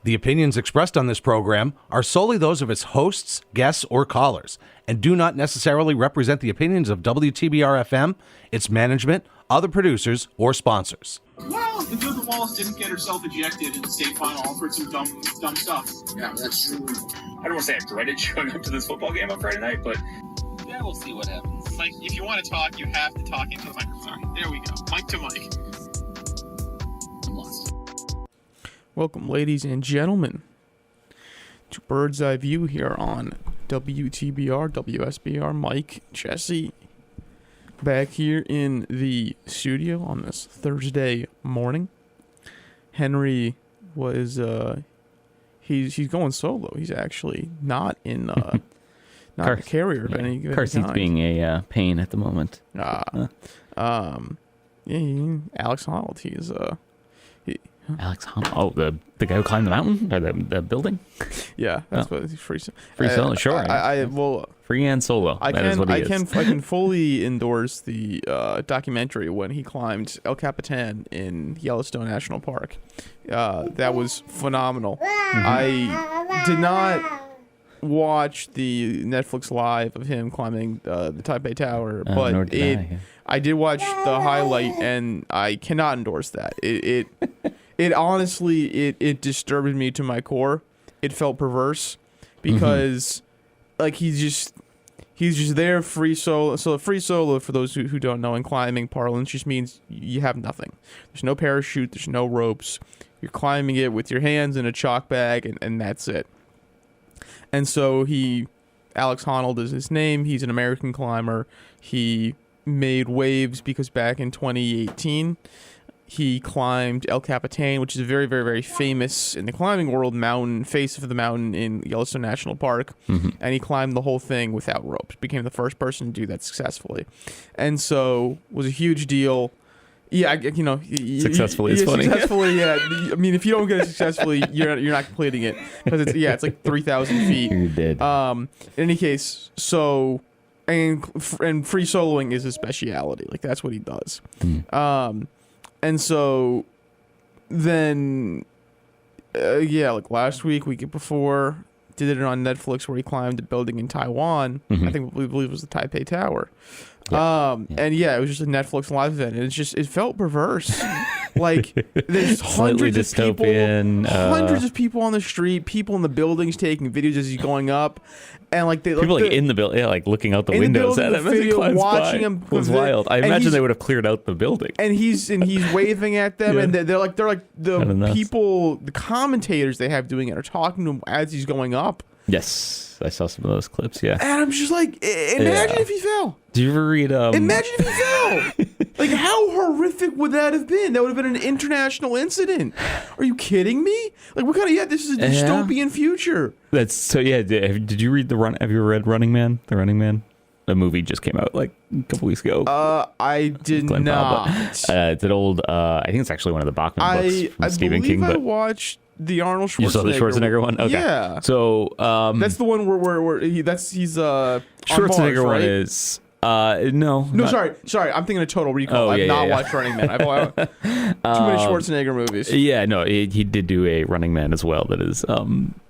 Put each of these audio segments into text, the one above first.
The opinions expressed on this program are solely those of its hosts, guests, or callers, and do not necessarily represent the opinions of WTBR-FM, its management, other producers, or sponsors. Well, the Duke of Wallace didn't get herself ejected in the state final for some dumb stuff. Yeah, that's true. I don't want to say I dreaded showing up to this football game on Friday night, but yeah, we'll see what happens. Like, if you want to talk, you have to talk into the microphone. There we go. Mic to mic. Welcome, ladies and gentlemen, to Bird's Eye View here on WTBR, WSBR. Mike, Jesse, back here in the studio on this Thursday morning. Henry was, he's going solo. He's actually not in, not a carrier of any kind. Carson's being a pain at the moment. Alex Honnold, he's, Alex Honnold. Oh, the guy who climbed the mountain or the building. Yeah, that's what he's free solo. Sure. Well, free and solo. I can fully endorse the documentary when he climbed El Capitan in Yellowstone National Park. That was phenomenal. Mm-hmm. I did not watch the Netflix live of him climbing the Taipei Tower, but I did watch the highlight, and I cannot endorse that. It honestly, it disturbed me to my core. It felt perverse because, like, he's just there free solo. So free solo, for those who don't know, in climbing parlance, just means you have nothing. There's no parachute. There's no ropes. You're climbing it with your hands in a chalk bag, and that's it. And so Alex Honnold is his name. He's an American climber. He made waves because back in 2018, he climbed El Capitan, which is a very, very, very famous in the climbing world mountain, face of the mountain in Yellowstone National Park. Mm-hmm. And he climbed the whole thing without ropes. Became the first person to do that successfully. And so was a huge deal. Yeah, successfully is funny. Successfully, yeah. I mean, if you don't get it successfully, you're not completing it because it's like 3,000 feet. You're dead. In any case, so and free soloing is his speciality. Like, that's what he does. And so then, like last week before, did it on Netflix where he climbed a building in Taiwan. Mm-hmm. I believe it was the Taipei Tower. And it was just a Netflix live event, and it felt perverse. Like, there's hundreds of people on the street, people in the buildings taking videos as he's going up, and like people in the building, like looking out the windows at him as he climbs watching by. Him. It was wild. I imagine they would have cleared out the building. And he's waving at them, and they're like the people, the commentators they have doing it are talking to him as he's going up. Yes, I saw some of those clips, yeah. And I'm just like, imagine if he fell. Do you ever read... Imagine if he fell. Like, how horrific would that have been? That would have been an international incident. Are you kidding me? Like, what kind of... Yeah, this is a dystopian future. That's... So, yeah, did you read Have you read Running Man? The Running Man? The movie just came out, like, a couple weeks ago. I did not. It's an old... I think it's actually one of the Bachman books from Stephen King. I watched... the Arnold Schwarzenegger. You saw the Schwarzenegger one? Okay. Yeah. So that's the one where he's Schwarzenegger on Mars, right? one is no. Sorry. I'm thinking of Total Recall. I've not watched Running Man. I've too many Schwarzenegger movies. Yeah, no, he did do a Running Man as well. That is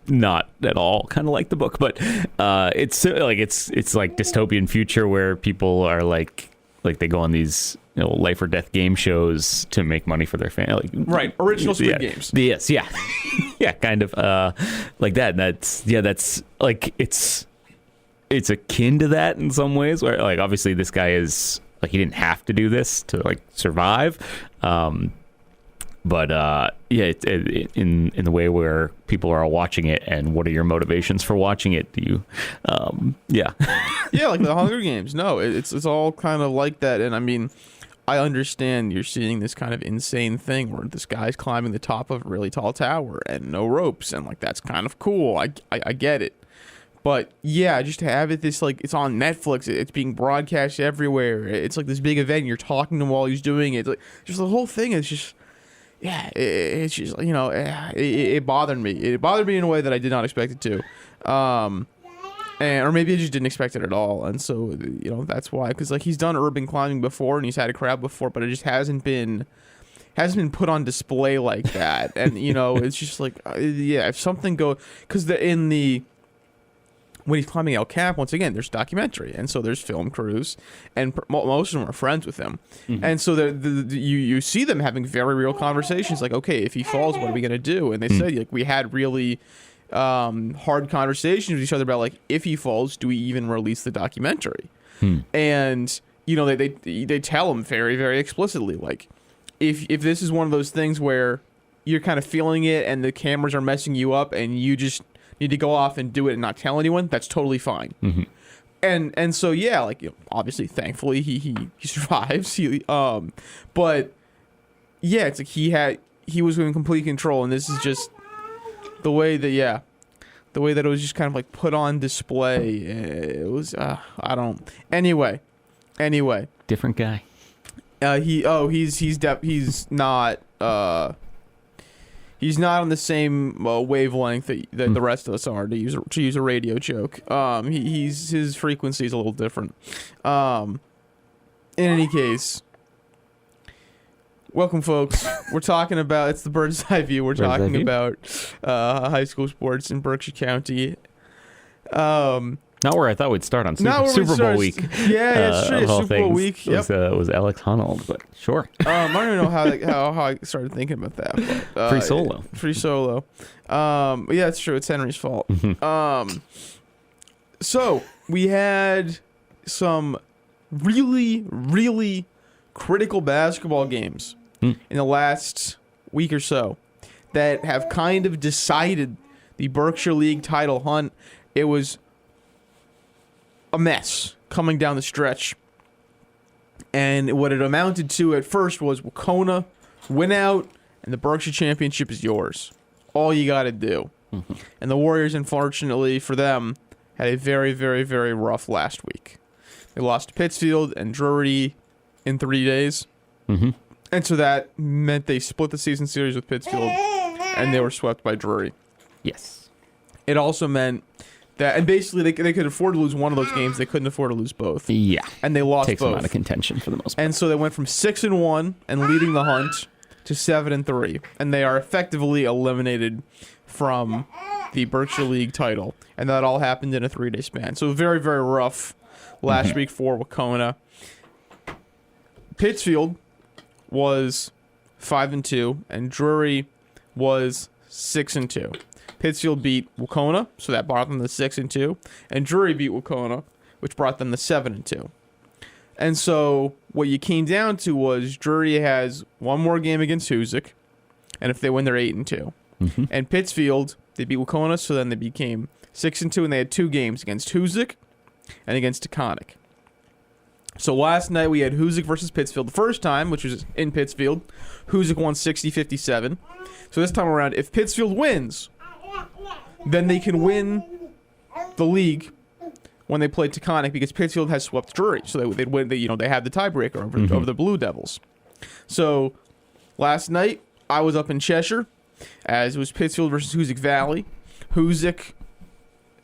not at all kind of like the book, but it's like dystopian future where people are like they go on these life or death game shows to make money for their family. Right, original Squid Games. Yes, yeah, yeah, kind of like that. That's like it's akin to that in some ways. Where like obviously this guy is like he didn't have to do this to like survive, but it's in the way where people are watching it, and what are your motivations for watching it? Do you, yeah, like the Hunger Games. No, it's all kind of like that, and I mean. I understand you're seeing this kind of insane thing where this guy's climbing the top of a really tall tower and no ropes, and like that's kind of cool. I get it, but yeah, just to have it like it's on Netflix, it's being broadcast everywhere. It's like this big event. You're talking to him while he's doing it. Like just the whole thing is just it's just it bothered me. It bothered me in a way that I did not expect it to. Or maybe I just didn't expect it at all, and so that's why. Because like he's done urban climbing before, and he's had a crowd before, but it just hasn't been hasn't been put on display like that. And, it's just like, if something because when he's climbing El Cap, once again, there's documentary, and so there's film crews, and most of them are friends with him, and so you see them having very real conversations, like, okay, if he falls, what are we gonna do? And they say, like, we had really hard conversations with each other about, like, if he falls, do we even release the documentary? And they tell him very, very explicitly, like, if this is one of those things where you're kind of feeling it and the cameras are messing you up and you just need to go off and do it and not tell anyone, that's totally fine. And so obviously, thankfully he survives. But yeah, it's like he was in complete control, and this is just the way that it was just kind of like put on display. It was anyway. Different guy. He's not. He's not on the same wavelength that the rest of us are, to use a radio joke. His frequency is a little different. In any case, welcome, folks. We're talking about, it's the bird's eye view. We're talking about high school sports in Berkshire County. Not where I thought we'd start on Super Bowl week. Yeah, it's true. Super Bowl week. Yep. Was Alex Honnold, but sure. I don't even know how I started thinking about that. But, Free solo. Yeah, it's true. It's Henry's fault. So we had some really, really critical basketball games in the last week or so that have kind of decided the Berkshire League title hunt. It was a mess coming down the stretch. And what it amounted to at first was Wacona win out, and the Berkshire Championship is yours. All you got to do. And the Warriors, unfortunately for them, had a very, very, very rough last week. They lost to Pittsfield and Drury in 3 days. And so that meant they split the season series with Pittsfield, and they were swept by Drury. Yes. It also meant that, and basically they could afford to lose one of those games. They couldn't afford to lose both. Yeah. And they lost Takes both. them out of contention for the most part. And so they went from 6-1 and leading the hunt to 7-3. And they are effectively eliminated from the Berkshire League title. And that all happened in a 3-day span. So very, very rough last week for Wacona. Pittsfield was 5-2, and Drury was 6-2. Pittsfield beat Wacona, so that brought them to 6-2, and Drury beat Wacona, which brought them to 7-2. And so what you came down to was Drury has one more game against Hoosick, and if they win, they're 8-2. And Pittsfield, they beat Wacona, so then they became 6-2, and they had two games against Hoosick and against Taconic. So last night we had Hoosick versus Pittsfield the first time, which was in Pittsfield. Hoosick won 60-57. So this time around, if Pittsfield wins, then they can win the league when they play Taconic, because Pittsfield has swept Drury, so they'd win. They have the tiebreaker over the Blue Devils. So last night I was up in Cheshire, as it was Pittsfield versus Hoosick Valley. Hoosick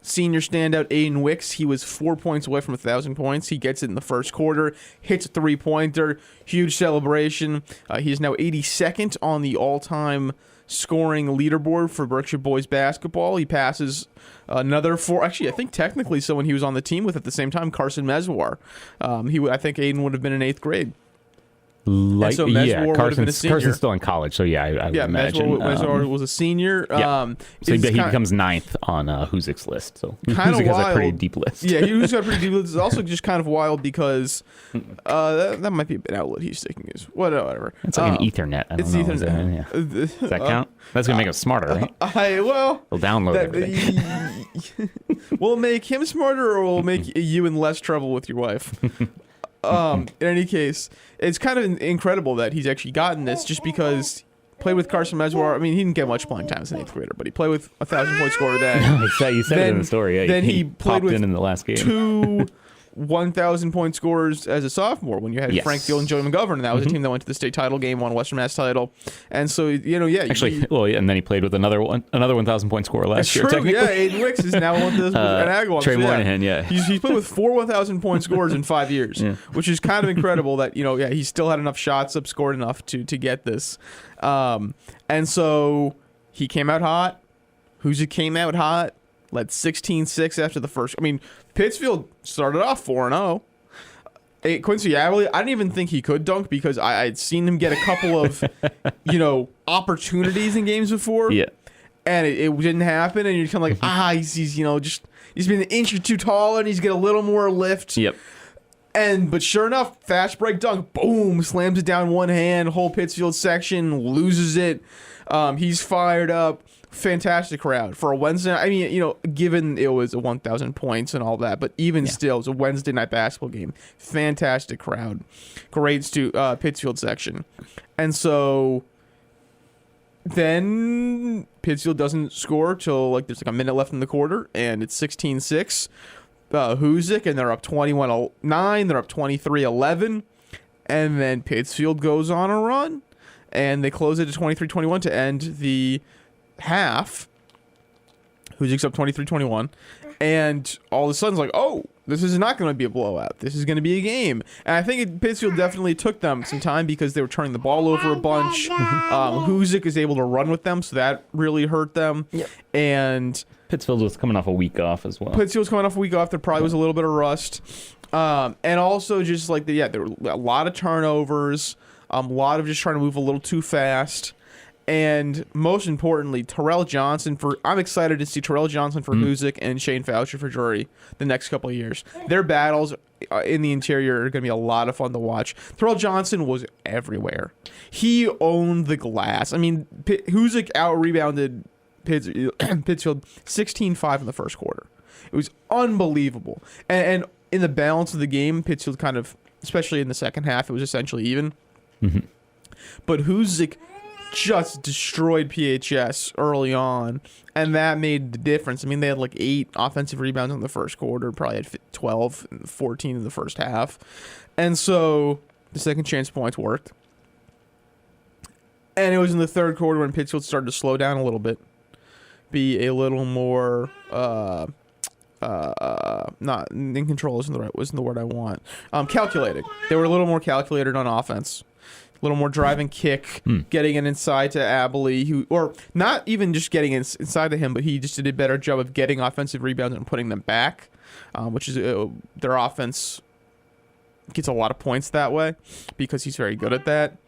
senior standout Aiden Wicks, he was 4 points away from 1,000 points. He gets it in the first quarter, hits a three-pointer, huge celebration. He is now 82nd on the all-time scoring leaderboard for Berkshire boys basketball. He passes another four. Actually, I think technically someone he was on the team with at the same time, Carson Meswar. I think Aiden would have been in 8th grade. Carson's still in college, so I would imagine. Meswar was a senior. So he becomes 9th on Hoosick's list. So Hoosick has a pretty deep list. Yeah, Hoosick's got a pretty deep list. It's also just kind of wild because that might be a bit outlet he's taking. Whatever. It's like an Ethernet. I don't know. Ethernet. Does that count? That's going to make him smarter, right? He'll download everything. Will it make him smarter, or will it make you in less trouble with your wife? In any case, it's kind of incredible that he's actually gotten this, just because played with Carson Meswar. I mean, he didn't get much playing time as an 8th grader, but he played with a 1,000-point scorer then. You said it in the story. Then he played popped with in the last game. Two 1,000 point scores as a sophomore when you had Yes. Frank Field and Joey McGovern, and that was a team that went to the state title game, won Western Mass title, and so Actually, and then he played with another 1,000 point scorer last year. true. Technically. Yeah, Aiden Wicks is now one of those an Agawam. Trey So, Moynihan, yeah. he's played with 4 1,000 point scores in 5 years, which is kind of incredible. That he still had enough shots up, scored enough to get this, and so he came out hot. Huzik came out hot, led 16-6 after the first. I mean, Pittsfield started off 4-0. Quincy Adderley, I didn't even think he could dunk because I'd seen him get a couple of, opportunities in games before. Yeah. And it didn't happen, and you're kind of like, he's been an inch or two taller, and he's got a little more lift. Yep. But sure enough, fast break dunk, boom, slams it down one hand, whole Pittsfield section, loses it. He's fired up. Fantastic crowd for a Wednesday. I mean, given it was 1,000 points and all that, but even still, it was a Wednesday night basketball game. Fantastic crowd. Great Pittsfield section. And so then Pittsfield doesn't score till there's a minute left in the quarter, and it's 16-6. Huzik, and they're up 21-9. They're up 23-11. And then Pittsfield goes on a run, and they close it to 23-21 to end the half. Huzik's up 23-21, and all of a sudden it's this is not going to be a blowout. This is going to be a game. And I think Pittsfield definitely took them some time because they were turning the ball over a bunch. Huzik is able to run with them, so that really hurt them. Yep. And Pittsfield was coming off a week off as well. Pittsfield was coming off a week off. There probably was a little bit of rust. And also just there were a lot of turnovers, a lot of just trying to move a little too fast. And most importantly, Terrell Johnson I'm excited to see Terrell Johnson for Huzik and Shane Foucher for Drury the next couple of years. Their battles in the interior are going to be a lot of fun to watch. Terrell Johnson was everywhere. He owned the glass. I mean, Huzik out-rebounded Pittsfield 16-5 in the first quarter. It was unbelievable. And in the balance of the game, Pittsfield kind of, especially in the second half, it was essentially even. Mm-hmm. But Huzik just destroyed PHS early on, and that made the difference. I mean, they had 8 offensive rebounds in the first quarter, probably had 12 and 14 in the first half. And so the second chance points worked. And it was in the third quarter when Pittsfield started to slow down a little bit, be a little more not in control wasn't the word I want. Calculating. They were a little more calculated on offense. A little more drive and kick, getting it inside to Abley, or not even just getting inside to him, but he just did a better job of getting offensive rebounds and putting them back, which is their offense gets a lot of points that way because he's very good at that.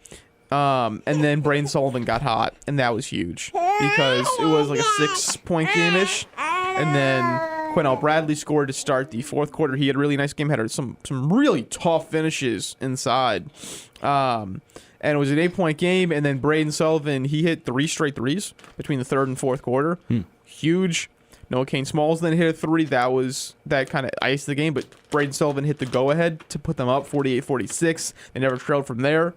And then Braden Sullivan got hot, and that was huge because it was a 6-point game-ish, and then Quinnell Bradley scored to start the fourth quarter. He had a really nice game, had some really tough finishes inside. And it was an 8-point game, and then Braden Sullivan, he hit 3 straight threes between the third and fourth quarter. Huge. Noah Kane Smalls then hit a 3. That kind of iced the game, but Braden Sullivan hit the go-ahead to put them up 48-46. They never trailed from there.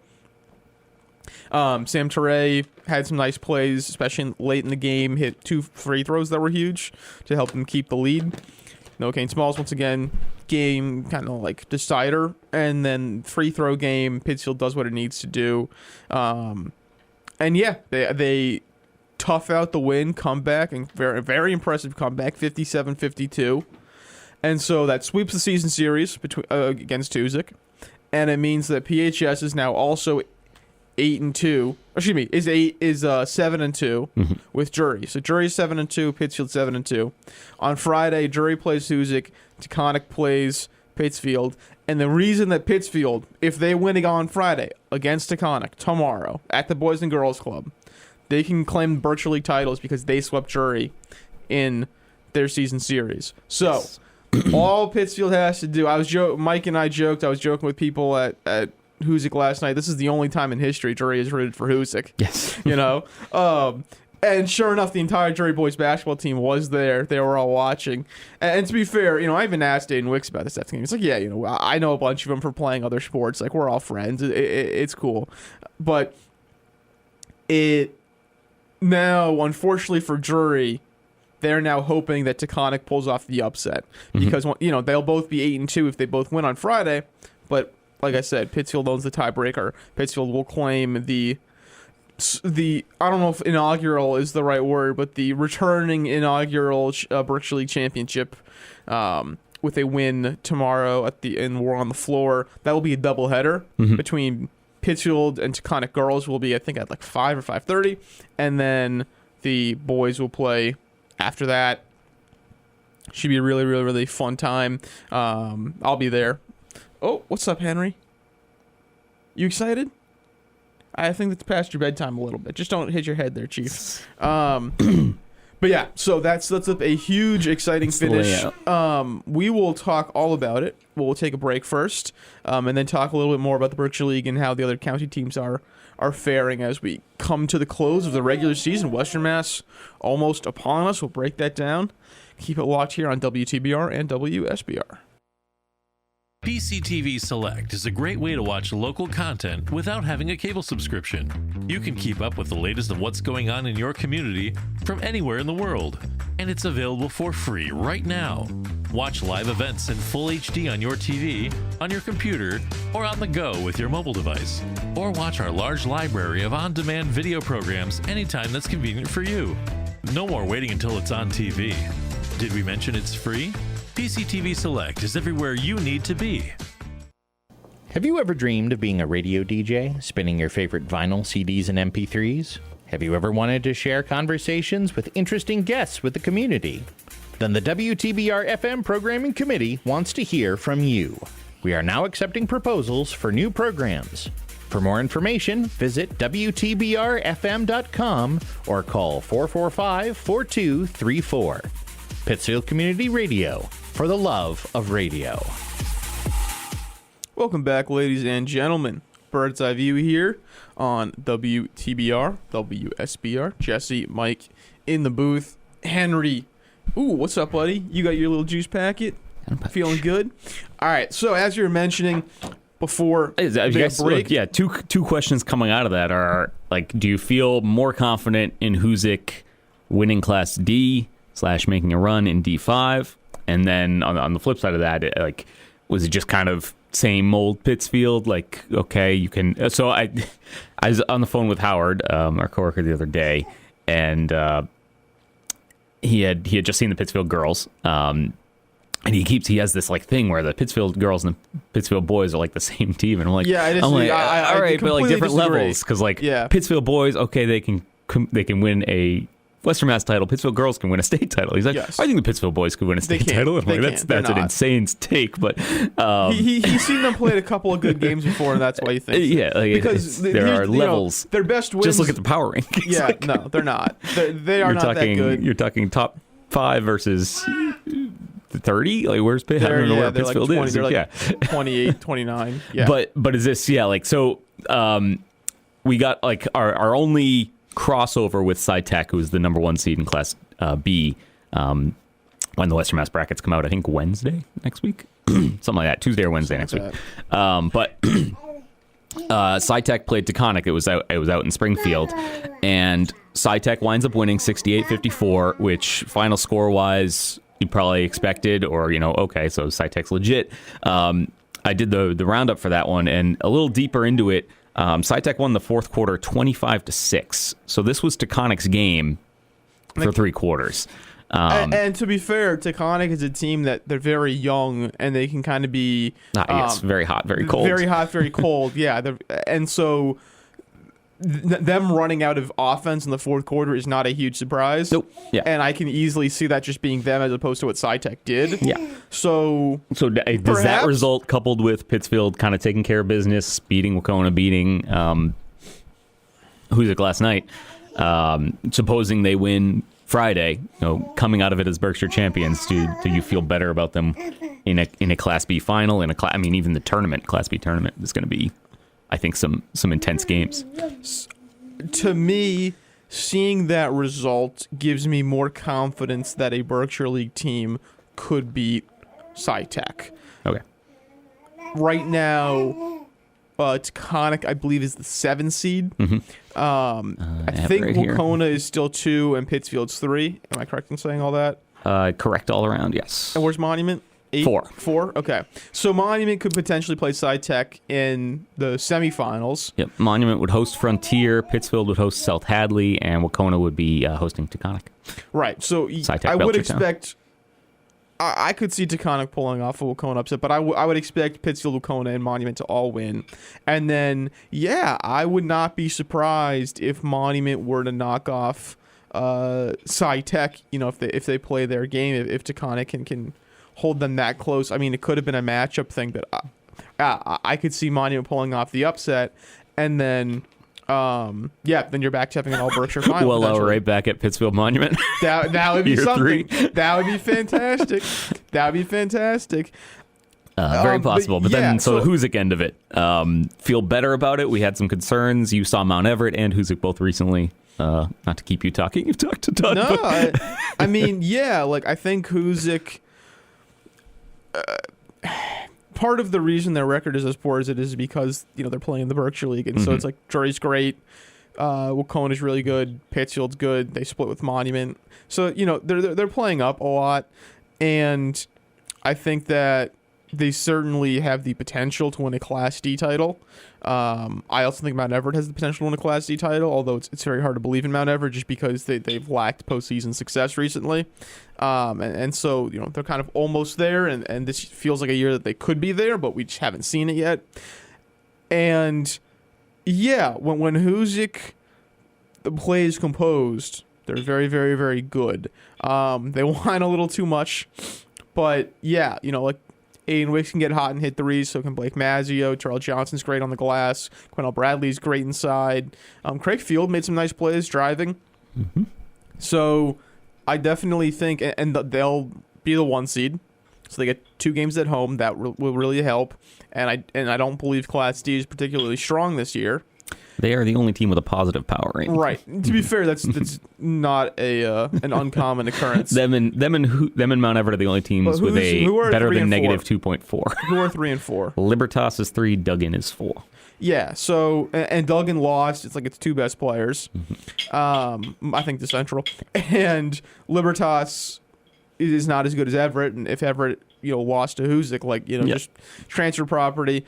Sam Teray had some nice plays, especially late in the game, hit 2 free throws that were huge to help them keep the lead. Noah Kane Smalls, once again, game kind of decider. And then free throw game, Pittsfield does what it needs to do. And yeah, they tough out the win, comeback, and very, very impressive comeback, 57-52. And so that sweeps the season series against Huzik. And it means that PHS is now also 8-2. Excuse me, is 7-2 with Drury. So Drury's 7-2, Pittsfield 7-2. On Friday, Drury plays Huzik, Taconic plays Pittsfield, and the reason that Pittsfield, if they win on Friday against Taconic tomorrow at the Boys and Girls Club, they can claim Berkshire League titles because they swept Drury in their season series. So Yes. all Pittsfield has to do, Mike and I joked, I was joking with people at Huzik last night. This is the only time in history Drury has rooted for Huzik. Yes. And sure enough, the entire Drury boys basketball team was there. They were all watching. And to be fair, I even asked Aiden Wicks about this after the game. He's like, yeah, I know a bunch of them for playing other sports. We're all friends. It's cool. But it now, unfortunately for Drury, they're now hoping that Taconic pulls off the upset because they'll both be 8-2 if they both win on Friday. But like I said, Pittsfield owns the tiebreaker. Pittsfield will claim the I don't know if inaugural is the right word, but the returning inaugural Berkshire League Championship with a win tomorrow in War on the Floor. That will be a doubleheader between Pittsfield and Taconic girls. Will be, I think, at like 5 or 5:30, and then the boys will play after that. Should be a really, really, really fun time. I'll be there. Oh, what's up, Henry? You excited? I think that's past your bedtime a little bit. Just don't hit your head there, Chief. But yeah, so that's a huge, exciting finish. We will talk all about it. We'll take a break first, and then talk a little bit more about the Berkshire League and how the other county teams are faring as we come to the close of the regular season. Western Mass almost upon us. We'll break that down. Keep it locked here on WTBR and WSBR. PCTV Select is a great way to watch local content without having a cable subscription. You can keep up with the latest of what's going on in your community from anywhere in the world, and it's available for free right now. Watch live events in full HD on your TV, on your computer, or on the go with your mobile device. Or watch our large library of on-demand video programs anytime that's convenient for you. No more waiting until it's on TV. Did we mention it's free? PCTV Select is everywhere you need to be. Have you ever dreamed of being a radio DJ, spinning your favorite vinyl, CDs, and MP3s? Have you ever wanted to share conversations with interesting guests with the community? Then the WTBR-FM Programming Committee wants to hear from you. We are now accepting proposals for new programs. For more information, visit WTBRFM.com or call 445-4234. Pittsfield Community Radio, for the love of radio. Welcome back, ladies and gentlemen. Bird's Eye View here on WTBR, WSBR. Jesse, Mike in the booth. Henry, ooh, what's up, buddy? You got your little juice packet? Feeling good? All right, so as you were mentioning before the break. Yeah, two questions coming out of that are, like, do you feel more confident in Huzik winning Class D / making a run in D5? And then on the flip side of that, was it just kind of same old Pittsfield? Like, okay, you can. So I was on the phone with Howard, our coworker, the other day, and he had just seen the Pittsfield girls, and he has this like thing where the Pittsfield girls and the Pittsfield boys are like the same team, and I'm like, I all right, but like different disagree. levels, because Pittsfield boys, okay, they can win a Western Mass title. Pittsfield girls can win a state title. He's like, yes. I think the Pittsfield boys could win a state title. I'm like, that's an insane take, but he's seen them play a couple of good games before, and that's why he thinks. Yeah, because there are levels. Their best wins. Just look at the power rankings. Yeah, no, they're not. They are not that good. You're talking top 5 versus 30. Like, where's Pitt? I don't know where Pittsfield like 20, is. They're like 28, 29. Yeah, but is this so? We got like our only crossover with SciTech, who is the number 1 seed in Class B, when the Western Mass brackets come out, I think Wednesday next week, something like that, Tuesday or Wednesday next week. But SciTech played Taconic. It was out in Springfield, and SciTech winds up winning 68-54, which final score wise you probably expected, or okay, so SciTech's legit. I did the roundup for that one, and a little deeper into it. SciTech won the fourth quarter 25-6. So this was Taconic's game for 3 quarters. And to be fair, Taconic is a team that they're very young, and they can kind of be yes, very hot, very cold. Very hot, very cold. Yeah, and so them running out of offense in the fourth quarter is not a huge surprise. Nope. Yeah. And I can easily see that just being them as opposed to what SciTech did. Yeah. So does that result, coupled with Pittsfield kind of taking care of business, beating Wacona, beating Huzik last night, supposing they win Friday, coming out of it as Berkshire champions, do you feel better about them in a Class B final? Even the tournament, Class B tournament, is going to be, I think, some intense games. To me, seeing that result gives me more confidence that a Berkshire League team could beat SciTech. Okay. Right now, Taconic, I believe, is the 7 seed. Mm-hmm. I have think it right here. Wacona is still 2 and Pittsfield's 3. Am I correct in saying all that? Correct all around, yes. And where's Monument? 8? 4. 4? Okay. So Monument could potentially play SciTech in the semifinals. Yep. Monument would host Frontier, Pittsfield would host South Hadley, and Wacona would be hosting Taconic. Right. So SciTech I would Belchertown. expect... I could see Taconic pulling off a Wacona upset, but I would expect Pittsfield, Wacona, and Monument to all win. And then, yeah, I would not be surprised if Monument were to knock off SciTech, if they play their game, if Taconic can hold them that close. I mean, it could have been a matchup thing, but I could see Monument pulling off the upset, and then... then you're back to having an all Berkshire final. Well, potentially. right back at Pittsfield Monument. That would be Year something. 3. That would be fantastic. That would be fantastic. Very possible. But yeah, then, so the so- Hoosick end of it. Feel better about it. We had some concerns. You saw Mount Everett and Hoosick both recently. Not to keep you talking. You've talked a ton. No, but- I mean, yeah, I think Hoosick... part of the reason their record is as poor as it is because, they're playing in the Berkshire League. And so it's like, Drury's great. Wacona's really good. Pittsfield's good. They split with Monument. So, they're playing up a lot. And I think that they certainly have the potential to win a Class D title. I also think Mount Everett has the potential to win a Class D title, although it's very hard to believe in Mount Everett just because they've lacked postseason success recently. And so, they're kind of almost there, and this feels like a year that they could be there, but we just haven't seen it yet. And, yeah, when Hoosick plays composed, they're very, very, very good. They whine a little too much, but, yeah, Aiden Wicks can get hot and hit threes, so can Blake Mazzio. Terrell Johnson's great on the glass. Quennell Bradley's great inside. Craig Field made some nice plays driving. Mm-hmm. So I definitely think, and they'll be the 1 seed, so they get 2 games at home. That will really help. And I don't believe Class D is particularly strong this year. They are the only team with a positive power rating. Right. To be fair, that's not an uncommon occurrence. Them and Mount Everett are the only teams Well, with a who are better 3 than and negative 4? 2.4. Who are 3 and 4? Libertas is 3, Duggan is 4. Yeah, so, and Duggan lost. It's like its 2 best players. I think the Central. And Libertas is not as good as Everett, and if Everett, lost to Hoosick, just transitive property,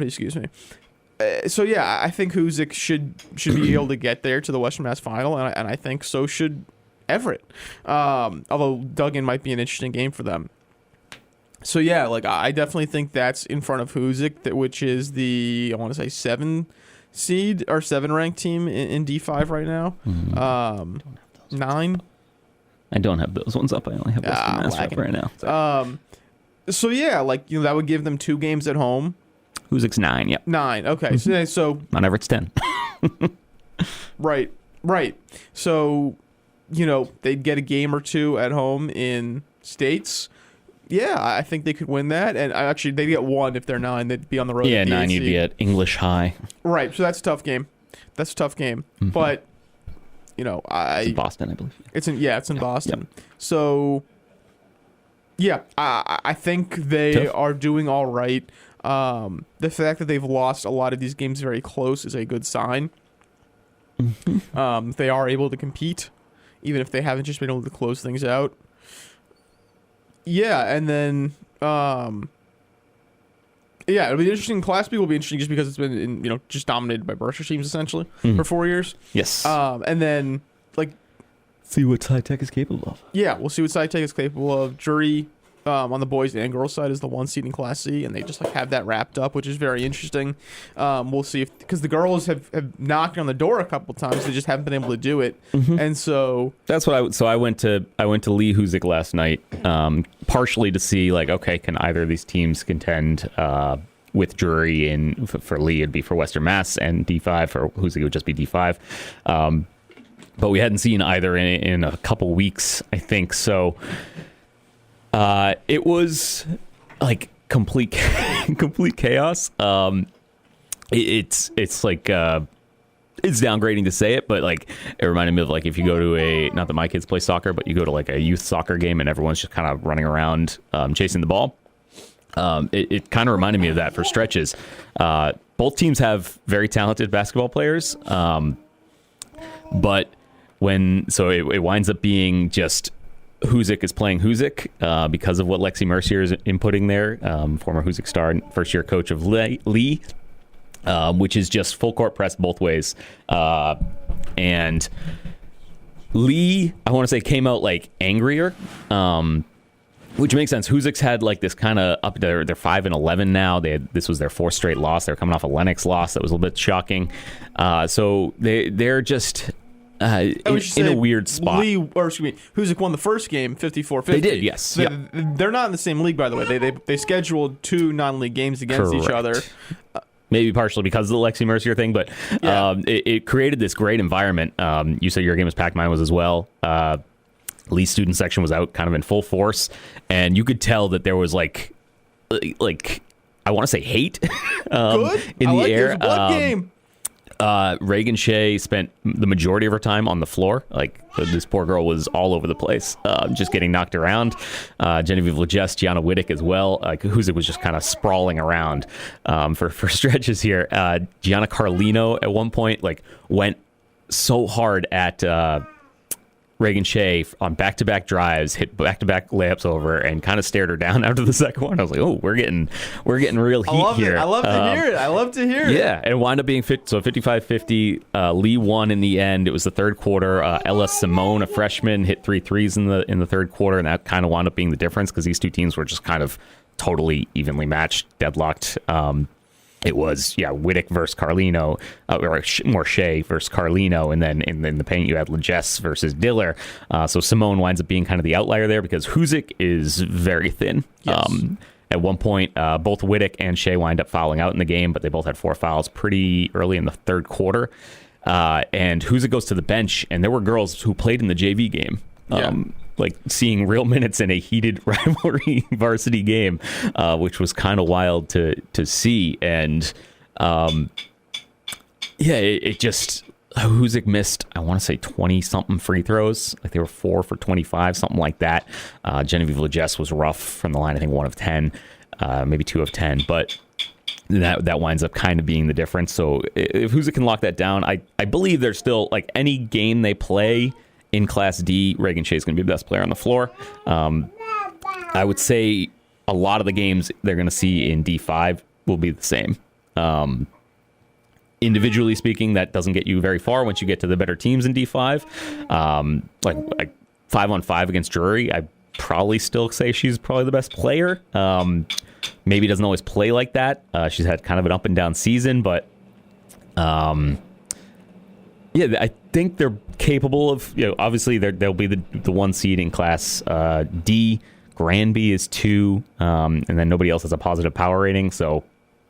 excuse me. So, yeah, I think Hoosick should be able to get there to the Western Mass Final, and I think so should Everett. Although Duggan might be an interesting game for them. So, yeah, I definitely think that's in front of Hoosick, which is the, I want to say, 7 seed or 7-ranked team in D5 right now. 9. I don't have those ones up. I only have Western Mass up right now. So, yeah, that would give them 2 games at home. Hoosick's 9, yep. 9, okay. So Mount Everett's 10. Right. So, they'd get a game or 2 at home in states. Yeah, I think they could win that. And actually, they'd get 1 if they're 9. They'd be on the road. Yeah, at 9, you'd be at English High. Right, so that's a tough game. Mm-hmm. But, It's in Boston, I believe. It's in Boston. Yep. So, yeah, I think they are doing all right. The fact that they've lost a lot of these games very close is a good sign. Mm-hmm. They are able to compete, even if they haven't just been able to close things out. Yeah, and then, it'll be interesting. Class B will be interesting just because it's been, just dominated by Berkshire teams, essentially, for 4 years. Yes. And then, see what SciTech is capable of. Yeah, we'll see what SciTech is capable of. Drury, on the boys and girls side, is the 1 seed in Class C, and they just have that wrapped up, which is very interesting. We'll see because the girls have knocked on the door a couple times, they just haven't been able to do it, and so that's what I went to Lee Hoosick last night, partially to see okay, can either of these teams contend with Drury, and for Lee it'd be for Western Mass, and D5 for Hoosick it would just be D5. But we hadn't seen either in a couple weeks, I think. So it was complete chaos. It's downgrading to say it, but it reminded me of if you go to not that my kids play soccer, but you go to a youth soccer game and everyone's just kind of running around chasing the ball. it kind of reminded me of that for stretches. Both teams have very talented basketball players, but it winds up being just Huzik is playing Huzik because of what Lexi Mercier is inputting there, former Huzik star, first-year coach of Lee, which is just full court press both ways. And Lee, I want to say, came out like angrier, which makes sense. Huzik's had like this kind of up there. They're 5-11 now. This was their fourth straight loss. They're coming off a Lennox loss that was a little bit shocking. So they're just in a weird spot. Huzik won the first game 54-50. They did, yes. They're not in the same league, by the way. They scheduled 2 non-league games against each other. Maybe partially because of the Lexi Mercier thing, but it created this great environment. You said your game was packed, mine was as well. Lee's student section was out kind of in full force, and you could tell that there was like I want to say hate in the air. What game? Reagan Shea spent the majority of her time on the floor. Like, this poor girl was all over the place, just getting knocked around. Genevieve Legesse, Gianna Whittick as well. Huzik was just kind of sprawling around for stretches here. Gianna Carlino at one point went so hard at Reagan Shea on back-to-back drives, hit back-to-back layups over, and kind of stared her down after the second one. I was like, oh, we're getting real heat here. I love to hear it. Yeah, and it wound up being 55-50. Lee won in the end. It was the third quarter. Ella Simone, a freshman, hit 3 threes in the third quarter, and that kind of wound up being the difference because these two teams were just kind of totally evenly matched, deadlocked. It was, Whittick versus Carlino, or more Shea versus Carlino, and then in the paint you had Legesse versus Diller. So Simone winds up being kind of the outlier there because Huzik is very thin. Yes. At one point, both Whittick and Shea wind up fouling out in the game, but they both had 4 fouls pretty early in the third quarter. And Huzik goes to the bench, and there were girls who played in the JV game. Seeing real minutes in a heated rivalry varsity game, which was kind of wild to see. And it just, Huzik missed, I want to say 20-something free throws. Like they were 4 for 25, something like that. Genevieve Legesse was rough from the line, I think 1 of 10, maybe 2 of 10. But that winds up kind of being the difference. So if Huzik can lock that down, I believe there's still, like, any game they play in Class D, Reagan Shea is going to be the best player on the floor. I would say a lot of the games they're going to see in D5 will be the same. Individually speaking, that doesn't get you very far once you get to the better teams in D5. Like 5-on-5 against Drury, I'd probably still say she's probably the best player. Maybe doesn't always play like that. She's had kind of an up and down season, but I think they're capable of, obviously they'll be the 1 seed in Class D. Granby is 2, and then nobody else has a positive power rating, so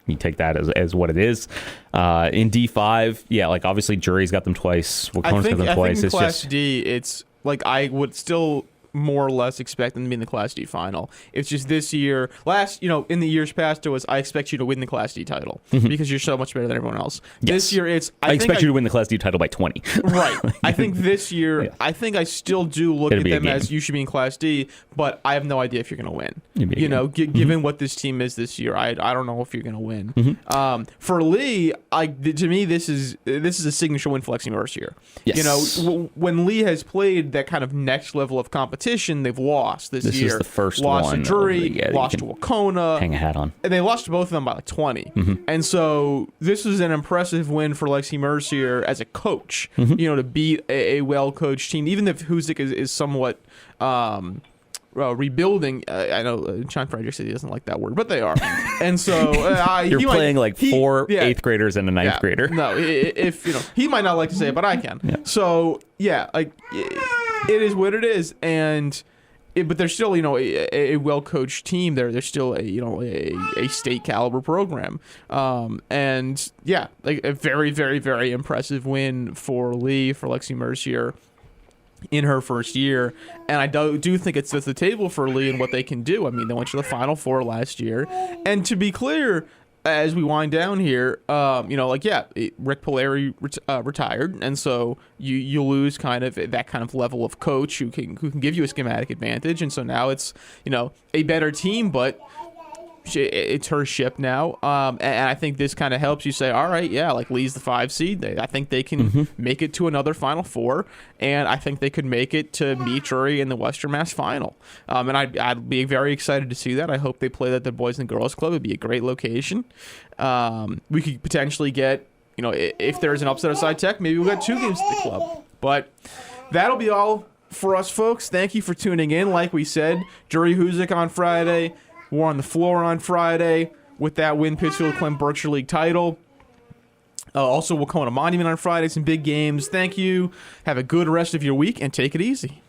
you take that as what it is. In D5, obviously Jury's got them twice. Wacona's got them twice. I think in Class D, it's like I would still more or less expect them to be in the Class D final. It's just this year, in the years past, it was I expect you to win the Class D title because you're so much better than everyone else. Yes. This year, it's I expect you to win the Class D title by 20. Right. I think this year, I think I still do look at them as you should be in Class D, but I have no idea if you're going to win. Given what this team is this year, I don't know if you're going to win. For Lee, to me, this is a signature win for Lexi Mercier. Yes. When Lee has played that kind of next level of competition, they've lost this year. This is the first lost one. To Drury, lost to Wacona. Hang a hat on. And they lost to both of them by like 20. And so this was an impressive win for Lexi Mercier as a coach, to beat a well-coached team, even if Huzik is somewhat rebuilding. I know Sean Frederick said he doesn't like that word, but they are. And so you're playing four 8th graders and a 9th grader. No, if he might not like to say it, but I can. Yeah. So it is what it is, but they're still a well coached team. They're still a state caliber program, and a very very very impressive win for Lee, for Lexi Mercier in her first year. And I do think it sets the table for Lee and what they can do. I mean, they went to the Final Four last year, and to be clear, as we wind down here, Rick Polari retired, and so you lose kind of that kind of level of coach who can give you a schematic advantage, and so now it's a better team, but it's her ship now. And I think this kind of helps you say, all right, yeah, like Lee's the 5 seed. I think they can make it to another Final Four, and I think they could make it to meet Drury in the Western Mass Final. And I'd be very excited to see that. I hope they play that at the Boys and Girls Club. It'd be a great location. We could potentially get, if there's an upset of Sci Tech, maybe we'll get 2 games at the club. But that'll be all for us, folks. Thank you for tuning in. Like we said, Drury Huzik on Friday. War on the Floor on Friday with that win, Pittsfield Clem Berkshire League title. Also, Waconia Monument on Friday. Some big games. Thank you. Have a good rest of your week and take it easy.